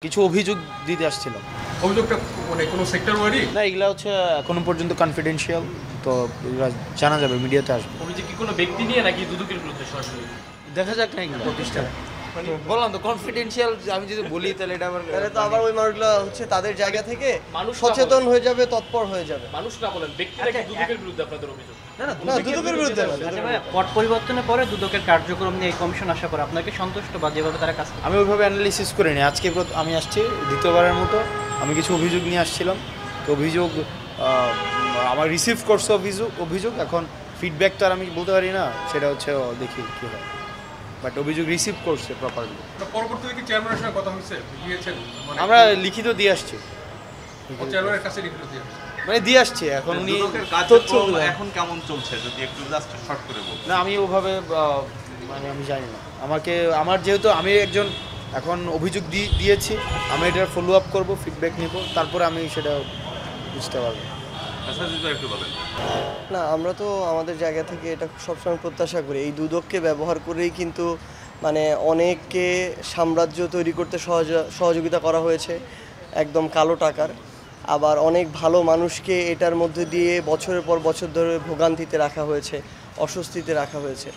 কিছু অভিযোগ দিতে আসছিলাম। অভিযোগটা মানে কোনো সেক্টর ওয়ারি? না, এগুলা হচ্ছে এখনো পর্যন্ত কনফিডেন্সিয়াল, তো এগুলা জানা যাবে, মিডিয়াতে আসবে। অভিযোগ কি কোনো ব্যক্তি নিয়ে নাকি দুদকের বিরুদ্ধে সরাসরি? দেখা যাক না এগুলো প্রতিষ্ঠান, মানে বললাম তো কনফিডেন্সিয়াল। আমি যদি বলি তাহলে এটা আবার তাহলে তো আবার ওই মানুষগুলো হচ্ছে তাদের জায়গা থেকে মানুষ সচেতন হয়ে যাবে, তৎপর হয়ে যাবে। মানুষ না বলেন, ব্যক্তি নাকি দুদকের বিরুদ্ধে আপনাদের অভিযোগ? না, দুদকের বিরুদ্ধে না। আচ্ছা ভাই, পট পরিবর্তনের পরে দুদকের কার্যক্রম নিয়ে এই কমিশন আশা করে আপনাকে সন্তুষ্ট বা যেভাবে তারা কাজ করে? আমি ওইভাবে অ্যানালিসিস করিনি। আজকে আমি আসছি দ্বিতীয়বারের মতো। আমি কিছু অভিযোগ নিয়ে আসছিলাম, তো অভিযোগ আমার রিসিভ করছে অভিযোগ। এখন ফিডব্যাক তো আর আমি বলতে পারি না, সেটা হচ্ছে দেখি কী হয়, বাট অভিযোগ রিসিভ করছে প্রপারলি। পরবর্তীতে কি চেয়ারম্যানের সঙ্গে কথা হয়েছে, দিয়েছেন? মানে আমরা লিখিত দিয়ে আসছি, চেয়ারম্যানের কাছে লিখিত দিয়ে আসছে। মানে দিয়ে আসছে। এখন উনি কার্যক্রম এখন কেমন চলছে যদি একটু জাস্ট শর্ট করে বলুন। না, আমি ওভাবে মানে আমি জানি না। আমার যেহেতু আমি একজন এখন অভিযোগ দিয়েছি, আমি এটার ফলো আপ করবো, ফিডব্যাক নিব, তারপরে আমি সেটা বুঝতে পারবো। আচ্ছা যদি একটু বলেন। না, আমরা তো আমাদের জায়গা থেকে এটা সবসময় প্রত্যাশা করি। এই দুদককে ব্যবহার করেই কিন্তু মানে অনেককে সাম্রাজ্য তৈরি করতে সহযোগিতা করা হয়েছে একদম কালো টাকার। আবার অনেক ভালো মানুষকে এটার মধ্যে দিয়ে বছরের পর বছর ধরে ভোগান্তিতে রাখা হয়েছে, অস্বস্তিতে রাখা হয়েছে।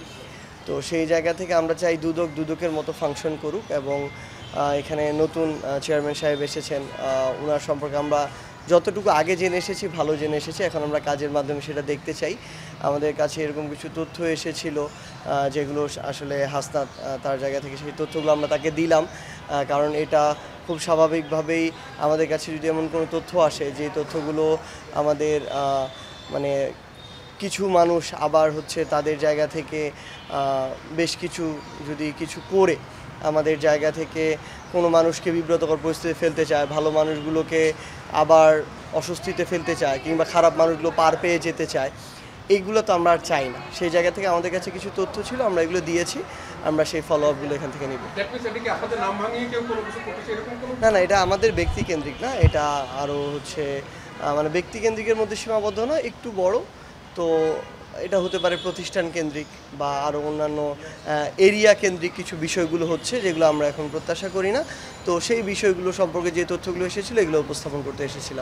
তো সেই জায়গা থেকে আমরা চাই দুদকের মতো ফাংশন করুক। এবং এখানে নতুন চেয়ারম্যান সাহেব এসেছেন, ওনার সম্পর্কে আমরা যতটুকু আগে জেনে এসেছি ভালো জেনে এসেছি। এখন আমরা কাজের মাধ্যমে সেটা দেখতে চাই। আমাদের কাছে এরকম কিছু তথ্য এসেছিল যেগুলো আসলে হাসনাত তার জায়গা থেকে সেই তথ্যগুলো আমরা তাকে দিলাম। কারণ এটা খুব স্বাভাবিকভাবেই আমাদের কাছে যদি এমন কোনো তথ্য আসে যে তথ্যগুলো আমাদের মানে কিছু মানুষ আবার হচ্ছে তাদের জায়গা থেকে বেশ কিছু করে আমাদের জায়গা থেকে কোনো মানুষকে বিব্রতকর পরিস্থিতিতে ফেলতে চায়, ভালো মানুষগুলোকে আবার অস্বস্তিতে ফেলতে চায়, কিংবা খারাপ মানুষগুলো পার পেয়ে যেতে চায়, এইগুলো তো আমরা আর চাই না। সেই জায়গা থেকে আমাদের কাছে কিছু তথ্য ছিল, আমরা এগুলো দিয়েছি। আমরা সেই ফলো আপগুলো এখান থেকে নিব। না, এটা আমাদের ব্যক্তিকেন্দ্রিক না, এটা আরও হচ্ছে মানে ব্যক্তিকেন্দ্রিকের মধ্যে সীমাবদ্ধ না, একটু বড়। তো এটা হতে পারে প্রতিষ্ঠান কেন্দ্রিক বা আরও অন্যান্য এরিয়া কেন্দ্রিক কিছু বিষয়গুলো হচ্ছে, যেগুলো আমরা এখন প্রত্যাশা করি না। তো সেই বিষয়গুলো সম্পর্কে যে তথ্যগুলো এসেছিলো এগুলো উপস্থাপন করতে এসেছিলাম।